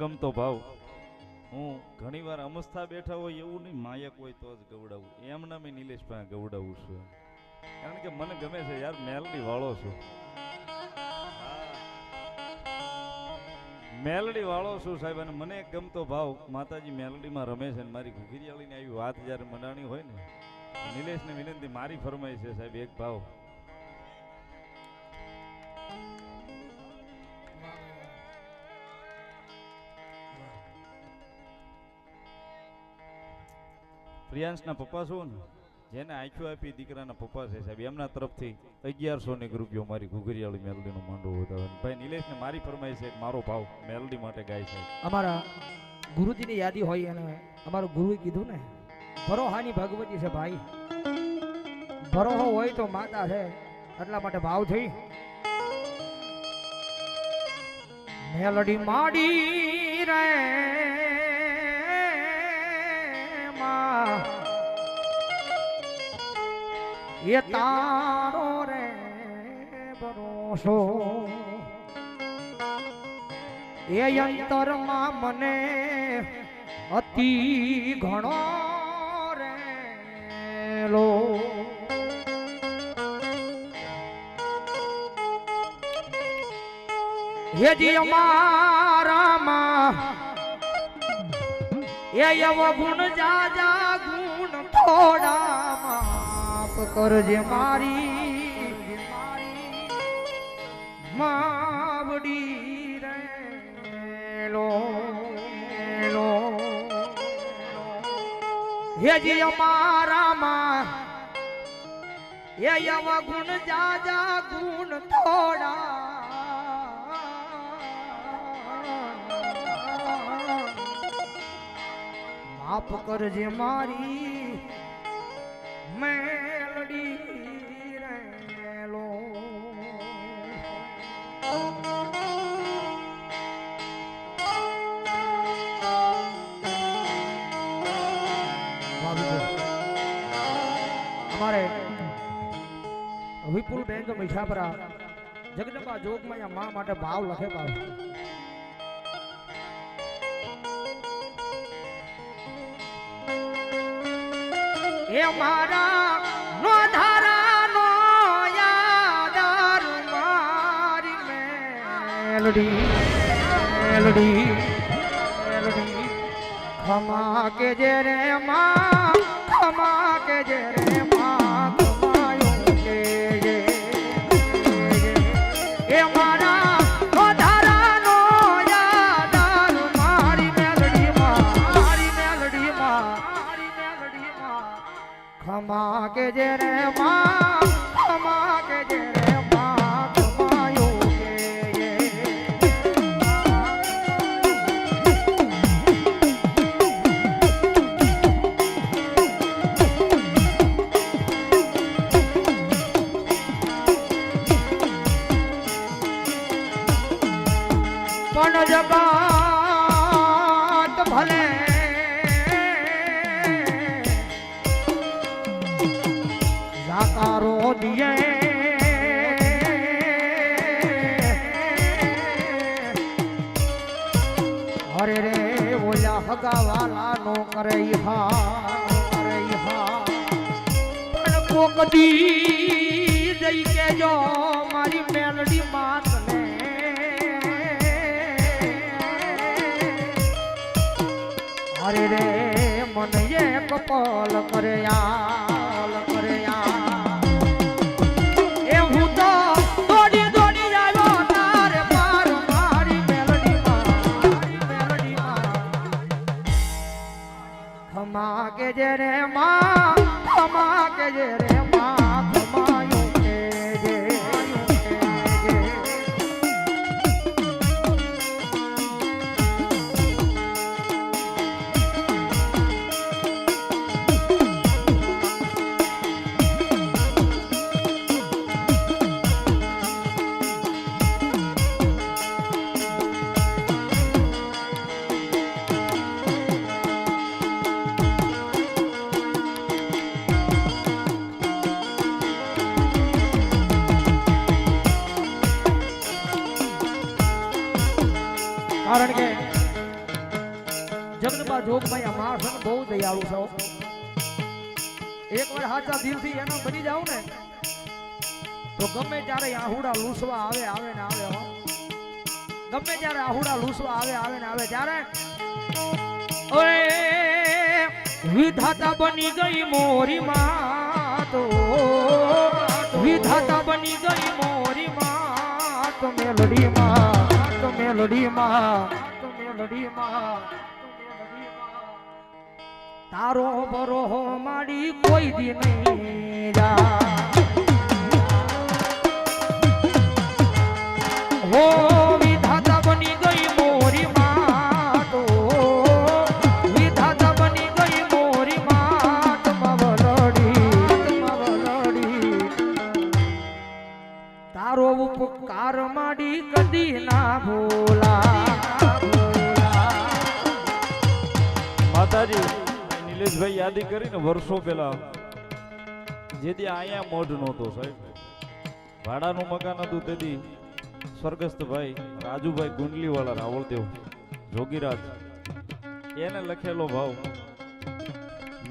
ગમતો ભાવ હું ઘણીવાર અમસ્થા બેઠા હોય એવું નહીં, માયક હોય તો જ ગવડાવું, એમના મેં નિલેશ પાસે ગવડાવું છું, કારણ કે મને ગમે છે યાર, મેલડી વાળો છું, મેલડી વાળો છું સાહેબ. અને મને એક ગમતો ભાવ માતાજી મેલડીમાં રમે છે, મારી ઘુઘરીયાળીની આવી વાત જ્યારે મનાણી હોય ને, નિલેશને વિનંતી મારી ફરમાઈ છે સાહેબ એક ભાવ. પ્રિયાંશના પપ્પા છો ને, જેને આંખો આપી દીકરાના પપ્પા છે સાહેબ, એમના તરફથી 1100 રૂપિયો મારી ઘુઘરીયાળી મેલડીનો માંડવો વધાવે. ભાઈ નિલેશને મારી ફરમાઈ છે, મારો ભાવ મેલડી માટે ગાય છે. અમારા ગુરુજીની યાદી હોય અને અમારું ગુરુએ કીધું ને, ભરોહાની ભગવતી છે ભાઈ, ભરોહો હોય તો માતા છે, એટલા માટે ભાવ થઈ. મેલડી માડી રે એ તારો રે ભરોસો, એ અંતરમાં મને અતિ ઘણો રેલો. હેજી અમારામાં એ અવગુણ જાજા ગુણ થોડામાં કરજે મારી માવડી રેલો. હેજી અમારામાં એ અવગુણ જાજા ગુણ થોડા માફ કરજે મારી મેલડી રેલો. અમારે વિપુલ બેંક મીઠાપરા જગદંબા જોગમાં મા માટે ભાવ લખે ભાવ. એ મારા નો ધારા નો યાદાર મારી મેલડી મેલડી મેલડી ખમા કે જે રે માં, ખમા કે જે રે માં, ખમાયો કે જે એ મારા નો ધારા નો યાદાર મારી મેલડી માં, મારી મેલડી માં, મારી મેલડી માં ખમા કે જે રે માં, ખમા કે જે રે માં, ખમાયો કે પણ જગત ભલે જાકારો દિયે અરે રે ઓલા હગાવાલા નો કરે હા પણ કોક દી જઈ કે જો મારી મેલડી માત ને અરે રે મને એક પલ કરે યાલ કરે યાર. એ હું તો દોડી દોડી આવ્યો તારે પાર મારી મેલડી માં, મેલડી માં ખમા કે જે રે માં, ખમા કે જે રે માં, ખમાયો કે જે જગદંબા જોગમાયા માં છે ને બહુ દયાળુ છો. એકવાર સાચા દિલથી એનો બની જાવ ને તો ગમે ત્યારે આહુડા લૂસવા આવે ને આવે હો. ગમે ત્યારે આહુડા લૂસવા આવે ને આવે ત્યારે ઓય વિધાતા બની ગઈ મોરી માં તો વિધાતા બની ગઈ મોરી માં તો મેલડી માં તારો બરોહો માડી કોઈ દી નહીં જા હો વિધાતા બની ગઈ મોરી માં તો વિધાતા બની ગઈ મોરી માં મવલડી તારો ઉપકાર માડી કદી ના ભૂલા. માતાજી નિલેશભાઈ યાદી કરીને વર્ષો પહેલા જેથી અહીંયા મોઢ નહોતો સાહેબ, ભાડાનું મકાન હતું તેથી સ્વર્ગસ્થ ભાઈ રાજુભાઈ ગુંડલીવાળા રાવળદેવ જોગીરાજ એને લખેલો ભાવ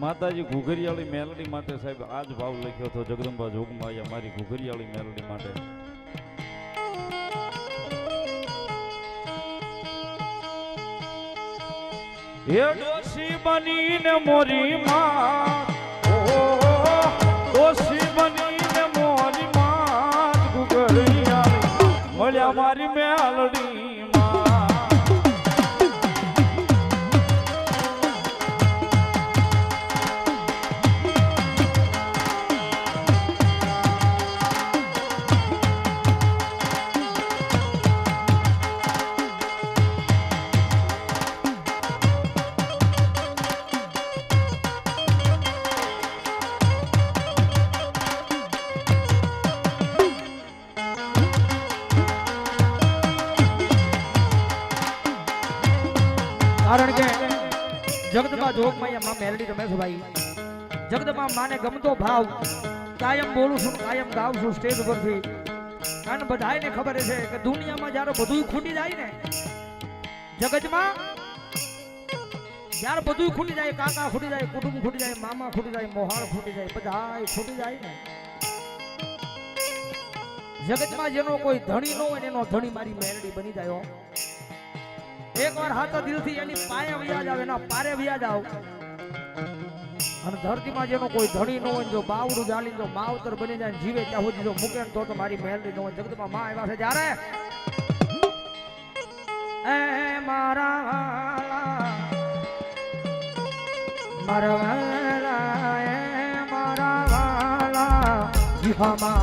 માતાજી ઘુઘરિયાળી મેલડી માટે સાહેબ આ જ ભાવ લખ્યો હતો. જગદંબા જોગમાયા મારી ઘુઘરિયાળી મેલડી માટે. હે ડોશી બનીને મોરી માં, ઓ ડોશી બનીને મોરી માં ઘુઘરિયાળી મળ્યા મારી મેલડી માં. કારણ કે જગદંબા જોગમાયા માં મેલડી રમેશભાઈ જગદંબા માને ગમતો ભાવ કાયમ બોલું છું, કાયમ ગાઉં છું સ્ટેજ પરથી. અને બધાને ખબર છે કે દુનિયામાં જ્યારે બધું ખૂટી જાય ને, જગતમાં જ્યારે બધું ખૂટી જાય, કાકા ખૂટી જાય, કુટુંબ ખૂટી જાય, મામા ખૂટી જાય, મોહાળ ખૂટી જાય, બધા ખૂટી જાય ને, જગતમાં જેનો કોઈ ધણી ન હોય ને એનો ધણી મારી મેલડી બની જાય. એક વાર હાથા દિલથી એની પાયે વ્યાજ આવે, એના પારે વ્યાજ આવ. અને ધરતીમાં જેનો કોઈ ધણી ન હોય, જો બાવડું જાલી જો માવતર બની જાય, જીવે ત્યાં સુધી જો મૂકે તો મારી મેલડી ન હોય. જગતમાં માં આવ્યા છે જ્યારે એ મારા વાલા એ મારા વાલા વિહામા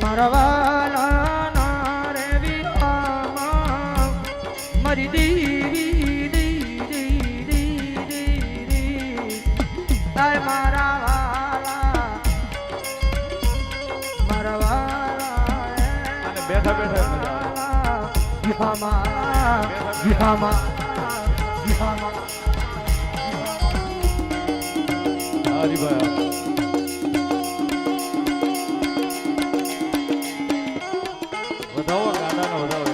મારવાલા ના રે વિહામા મારી દીવી તાય મારા વાલા અને બેઠા બેઠા વિહામા હરિભાઈ વધાવો ગાડાનો વધાવો.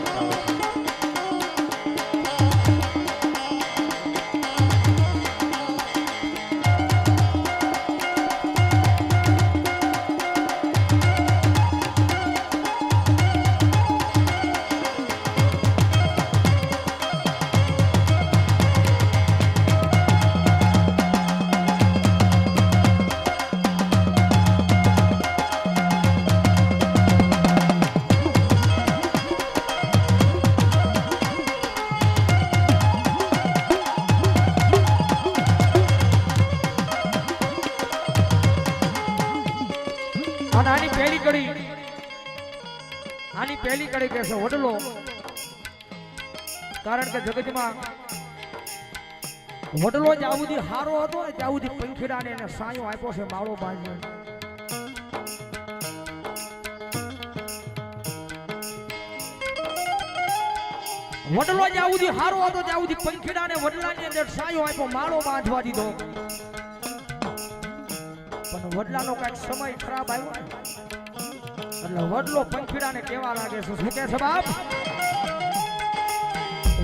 આની પહેલી કડી કે છે વડલો. કારણ કે જગતમાં વડલો જ્યાં સુધી હારો હતો ને ત્યાં સુધી પંખીડાને એને સાયો આપ્યો છે માળો બાંધ્યો. વડલો જ્યાં સુધી હારો હતો ત્યાં સુધી પંખીડાને વડલાની અંદર સાયો આપ્યો, માળો બાંધવા દીધો. પણ વડલાનો કઈક સમય ખરાબ આવ્યો ને એટલે વડલો પંખીડાને કેવા લાગે છે શું કે છે બાપ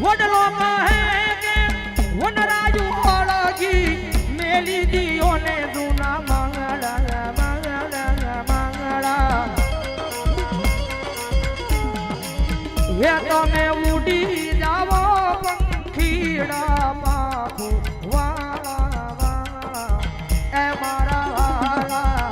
વડલો કહે કે વનરાજુ ઓળગી મેલી દીઓને જૂના મંગળા મંગળા મંગળા એ તમે ઉડી જાવો પંખીડા પાખું વાળા વાળા એ મારા વાળા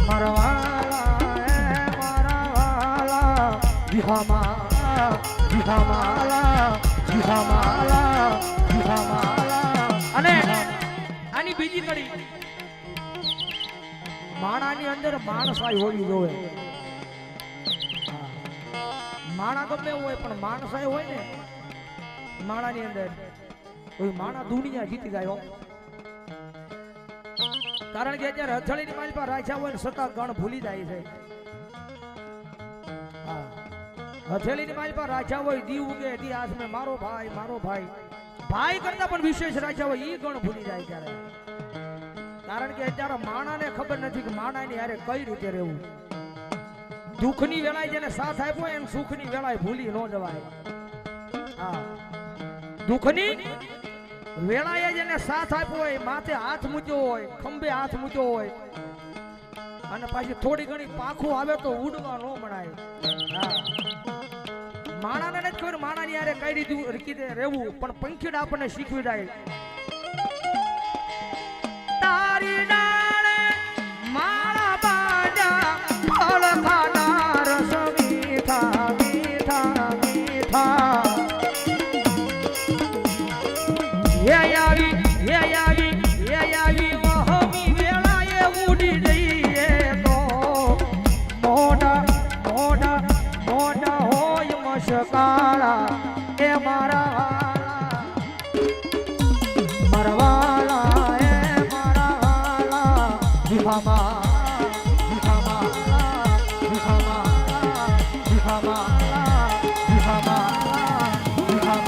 મારા વાળા એ મારા વાળા વિહામાલા વિહામાલા વિહામાલા વિહામાલા અને આની બીજી કડી માણાની અંદર માણસાઈ હોવી જોઈએ માણા ગમે હોય પણ માણસાઈ હોય ને માણાની અંદર કોઈ માણા દુનિયા જીતી જાય કારણ કે અત્યારે હથેળીની માલ પર રાખ્યા હોય ને છતાં ગણ ભૂલી જાય છે હથેળીની માલ પર રાખ્યા હોય દી ઉગે દી હાથમાં મારો ભાઈ ભાઈ કરતા પણ વિશેષ રાખ્યા હોય એ ગણ ભૂલી જાય ત્યારે કારણ કે અત્યારે માણાને ખબર નથી કે માણાની હારે કઈ રીતે રહેવું દુઃખની વેળાએ જેને સાથ આપ્યો એમ સુખની વેળાએ ભૂલી ન જવાય હા દુઃખની વેળાએ જેને સાથ આપ્યો હોય માથે હાથ મૂક્યો હોય ખંભે હાથ મૂક્યો હોય અને પાછી થોડી ઘણી પાખું આવે તો ઉડવા ન મણાય હા માણાને નથી ખબર માણાની યારે કઈ રીતે રહેવું પણ પંખીડા આપણને શીખવી જાય તારી ડાળે માળા બાંધ્યા ફળ ખાના રસ મીઠા મીઠા મીઠા એ આવી મહમી વેળાએ ઉડી જઈએ તો મોઢા મોઢા મોઢા હોય મશકાળા એ મારા વાલા એ મારા વાલા વિહામા વિહામા વિહામા વિહામા વિહામા વિહામા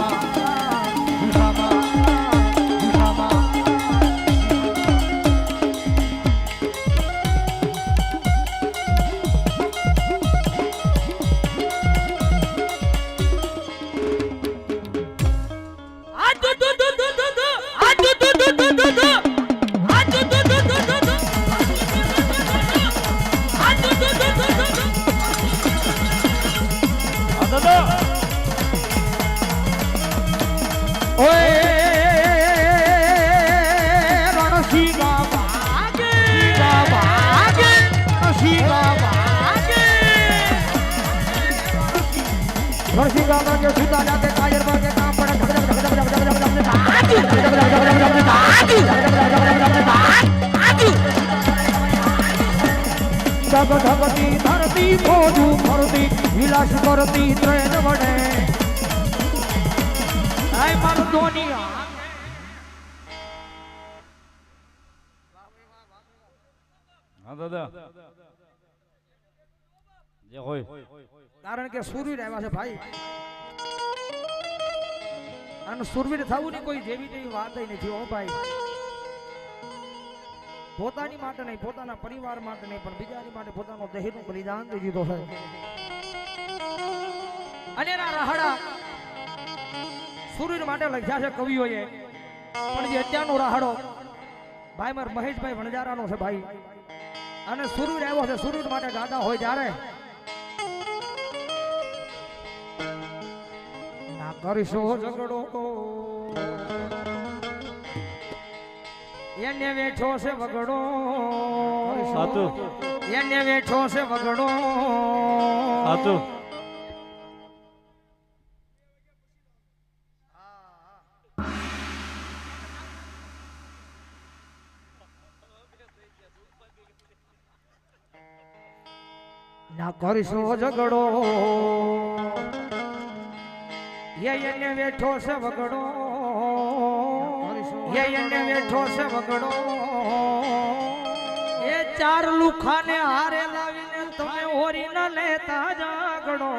ધગતી ધરતી ફોજું ફરતી વિલાસ કરતી ટ્રેન વડે આય મારું દુનિયા હા દાદા જે હોય કારણ કે સુરવીર આવ્યા છે ભાઈ અને સુરવીર થવું ને કોઈ જેવી તેવી વાત નથી હો ભાઈ પોતાની માટે નહીં પોતાના પરિવાર માટે નહીં પણ બીજાની માટે પોતાનો દેહનું બલિદાન દઈ દીધો છે અને એના રાહડા સુરવીર માટે લખ્યા છે કવિઓએ પણ જે અત્યારનો રાહડો ભાઈ માર મહેશભાઈ વણજારાનો છે ભાઈ અને સુરવીર આવ્યો છે સુરવીર માટે ગાતા હોય જ્યારે ના કરીશો ઝઘડો એને વેઠો છે વગડો સાચું એને વેઠો છે વગડો સાચું ના કરીશો ઝઘડો એને વેઠો છે વગડો એને વેઠો છે વગડો એ ચાર લુખાને હારે લાવીને તમે ઓરી ન લેતા જાગડો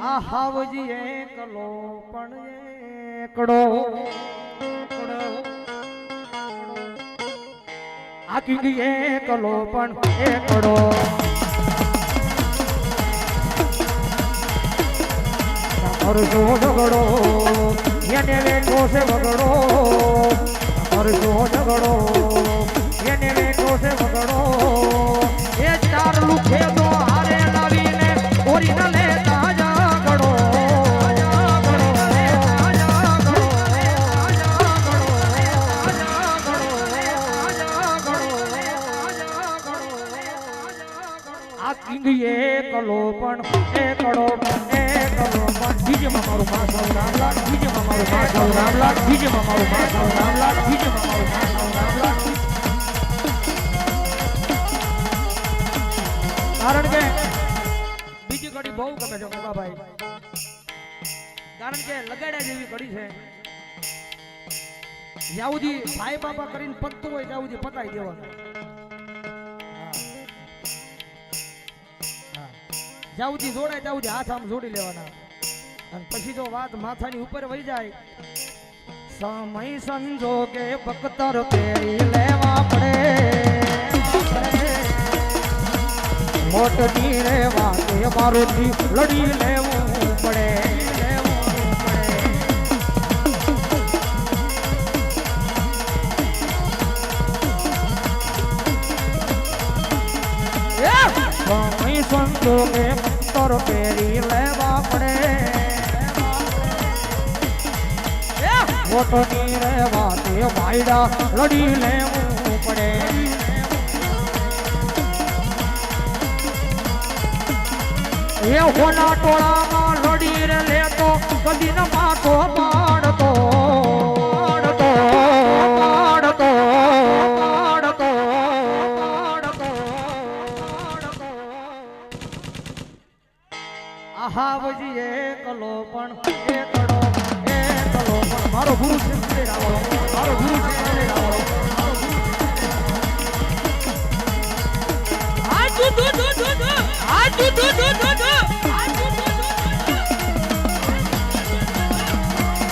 આ હાવજી એકલો પણ કડો આ કિંગ એકલો પણ એકડો કરશો ઝઘડો એને વેઠો છે વગડો કરશો ઝઘડો એને વેઠો છે વગડો એ ચાર લુખે તો હારે લાવીને ઓરીને લેતા ઝઘડો આ કિંગ એકલો પણ એકડો ડીજેમાં મારું માથાનું રામલાલ ડીજેમાં મારું માથાનું રામલાલ ડીજેમાં મારું માથાનું રામલાલ ડીજેમાં મારું માથાનું રામલાલ કારણ કે બીજી ઘડી બહુ ગમે છે મોગાભાઈ કારણ કે લગાડ્યા જેવી ઘડી છે જ્યાં સુધી ભાઈ બાપા કરીને પતતું હોય ત્યાં સુધી પતાઈ દેવાનું જ્યાં સુધી જોડાય ત્યાં સુધી હાથ આમ જોડી લેવાના અને પછી જો વાત માથાની ઉપર વહી જાય સમય સંજોગે બકતર પેરી લેવા પડે મોટની રે વાતે મારોથી લડી લેવું પડે સમય સંજોગે બકતર પેરી લેવા પડે મોટની રે વાતે ભાઈડા લડી લેવું પડે એ હોના ટોળામાં લડી રે લેતો કદી ન માથો પાડતો પાડતો પાડતો પાડતો પાડતો આહા વજી એકલો પણ એકડો મારો ગુરુ છે મારો ગુરુ છે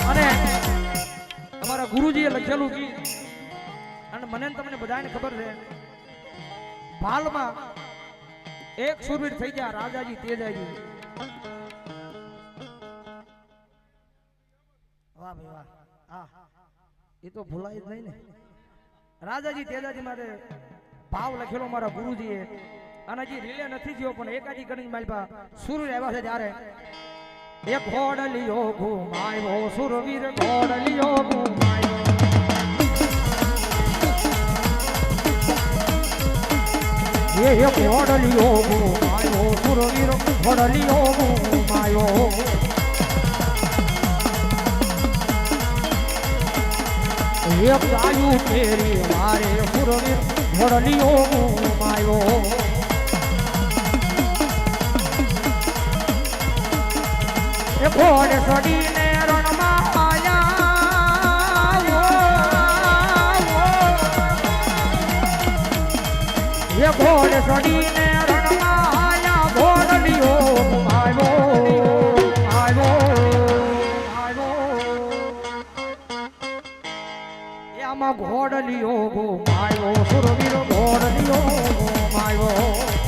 અને અમારા ગુરુજીએ લખેલું કે અને મને તમને બધાને ખબર છે ભાલમાં એક સુરવીર થઈ ગયા રાજાજી તેજાજી વાહ ભાઈ વાહ એ તો ભૂલાય જ નહીં ને રાજાજી તેજાજી માટે ભાવ લખેલો મારા ગુરુજીએ અને હજી રીલે નથી થયો પણ એકાદી કરીને મારી પા સુર આવ્યા છે ત્યારે એક ઘોડલિયો ઘુમાયો સુરવીર ઘોડલિયો ઘુમાયો એ ઘોડલિયો ઘુમાયો સુરવીર ઘોડલિયો ઘુમાયો એક ગાયું તેરી મારે સુરવીર ઘોડલિયો ઘુમાયો એ ઘોડે સડીને રણમાં આયા એ ઘોડે સડીને રણમાં આયા ઘોડલિયો ઘુમાયો ઘોડલિયો ઘુમાયો સુરવીર ઘોડલિયો ઘુમાયો